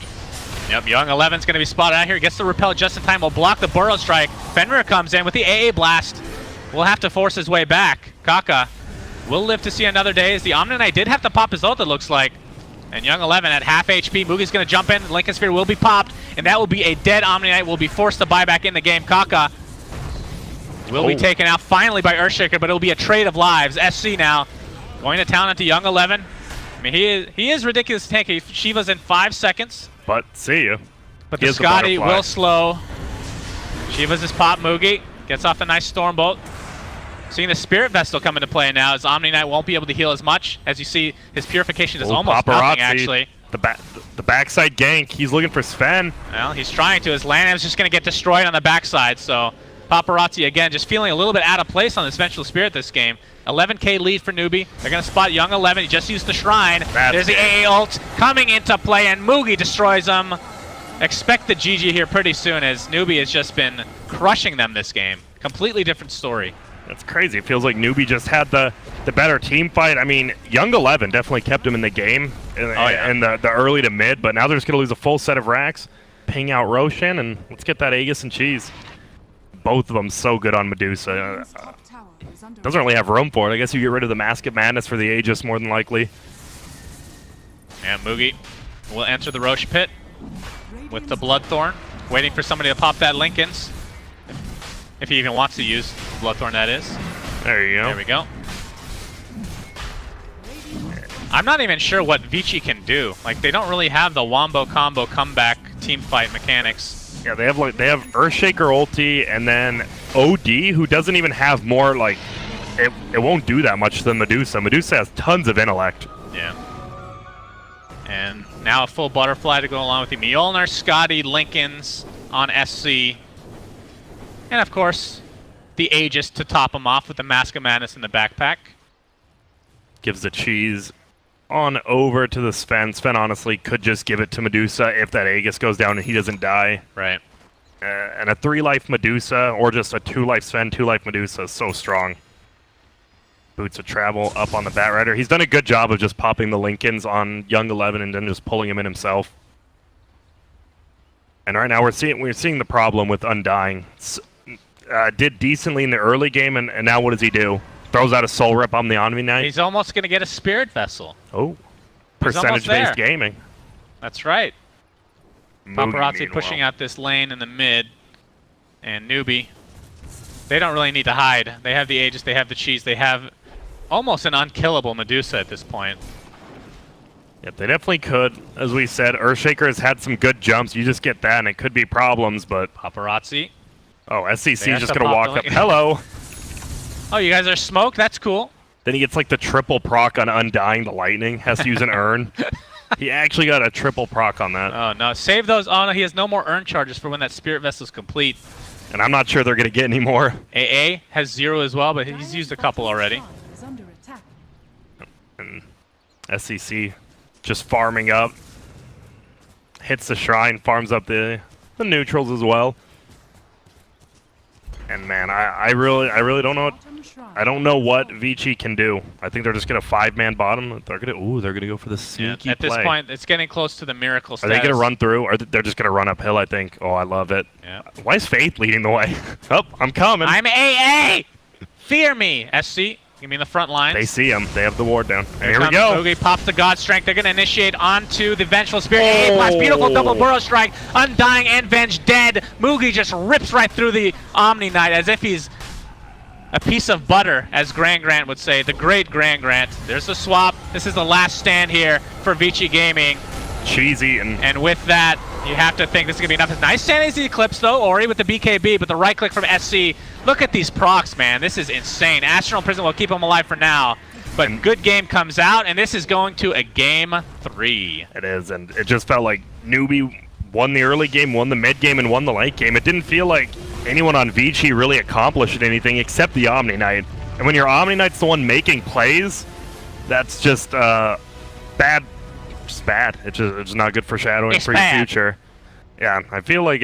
Yep, Young 11's going to be spotted out here. Gets the repel just in time. Will block the Burrow strike. Fenrir comes in with the AA blast. Will have to force his way back. Kaka will live to see another day as the Omni Knight did have to pop his ult, it looks like. And Young 11 at half HP. Mugi's going to jump in. Lincoln Sphere will be popped, and that will be a dead Omni Knight. Will be forced to buy back in the game. Kaka will be taken out finally by Earthshaker, but it will be a trade of lives. SC now going to town into Young 11. I mean, he is ridiculous tanky. Shiva's in 5 seconds. But see you. But the Scotty will slow. Shiva's his pop. Mugi gets off the nice Stormbolt. Seeing the Spirit Vestal come into play now, as Omni Knight won't be able to heal as much. As you see, his purification does almost nothing, actually. The backside gank. He's looking for Sven. Well, he's trying to. His Landham's just going to get destroyed on the backside. So Paparazzi, again, just feeling a little bit out of place on this Vengeful Spirit this game. 11k lead for NewBee. They're going to spot Young 11. He just used the Shrine. There's the AA ult coming into play, and Mugi destroys him. Expect the GG here pretty soon, as NewBee has just been crushing them this game. Completely different story. That's crazy. It feels like NewBee just had the better team fight. I mean, Young 11 definitely kept him in the game in the early to mid, but now they're just going to lose a full set of racks. Ping out Roshan, and let's get that Aegis and cheese. Both of them so good on Medusa. Doesn't really have room for it. I guess you get rid of the Mask of Madness for the Aegis more than likely. And Mugi will enter the Roche pit with the Bloodthorn, waiting for somebody to pop that Lincoln's. If he even wants to use Bloodthorn, that is. There you go. There we go. I'm not even sure what Vici can do. Like, they don't really have the Wombo combo comeback team fight mechanics. Yeah, they have Earthshaker ulti, and then OD, who doesn't even have more, like, it won't do that much than Medusa. Medusa has tons of intellect. Yeah. And now a full butterfly to go along with the Mjolnir, Scotty, Lincolns on SC. And of course, the Aegis to top him off with the Mask of Madness in the backpack. Gives the cheese on over to the Sven. Sven honestly could just give it to Medusa if that Aegis goes down and he doesn't die. Right. And a 3-life Medusa, or just a 2-life Sven, 2-life Medusa is so strong. Boots of Travel up on the Bat Rider. He's done a good job of just popping the Lincolns on Young 11 and then just pulling him in himself. And right now we're seeing the problem with Undying. Did decently in the early game, and now what does he do? Throws out a Soul Rip on the Omni Knight. He's almost going to get a Spirit Vessel. Oh, percentage-based gaming. That's right. Paparazzi pushing out this lane in the mid. And NewBee, they don't really need to hide. They have the Aegis, they have the cheese, they have almost an unkillable Medusa at this point. Yep, they definitely could. As we said, Earthshaker has had some good jumps. You just get that, and it could be problems, but... Paparazzi. Oh, SCC is just going to walk up. Hello! Oh, you guys are smoked? That's cool. Then he gets like the triple proc on Undying the Lightning. Has to use an urn. He actually got a triple proc on that. Oh, no. Save those. Oh, no. He has no more urn charges for when that Spirit Vessel is complete. And I'm not sure they're going to get any more. AA has 0 as well, but he's used a couple already. And SCC just farming up. Hits the shrine, farms up the neutrals as well. And man, I really don't know what Bottom shrine. I don't know what Vici can do. I think they're just gonna 5-man bottom. They're gonna go for the sneaky At this play. point, it's getting close to the miracle Are status. they gonna run through, or they're just gonna run uphill? I think. Oh, I love it. Yeah. Why is Faith leading the way? Oh, I'm coming. I'm AA! Fear me, SC. Give me the front lines. They see him. They have the ward down. And here we comes go. Mugi pops the God Strength. They're going to initiate onto the Vengeful Spirit. AA blast. Beautiful double Burrow Strike. Undying and Venge dead. Mugi just rips right through the Omni Knight as if he's a piece of butter, as Grand Grant would say. The great Grand Grant. There's the swap. This is the last stand here for Vici Gaming. Cheesy and with that, you have to think this is going to be enough. Nice stand the Eclipse, though. Ori with the BKB, but the right click from SC. Look at these procs, man. This is insane. Astral Prison will keep him alive for now. But good game comes out, and this is going to a game 3. it is, and it just felt like NewBee won the early game, won the mid game, and won the late game. It didn't feel like anyone on Vici really accomplished anything except the Omni Knight. And when your Omni Knight's the one making plays, that's just bad. Just bad. It's just not good for shadowing It's for bad. your future. Yeah, I feel like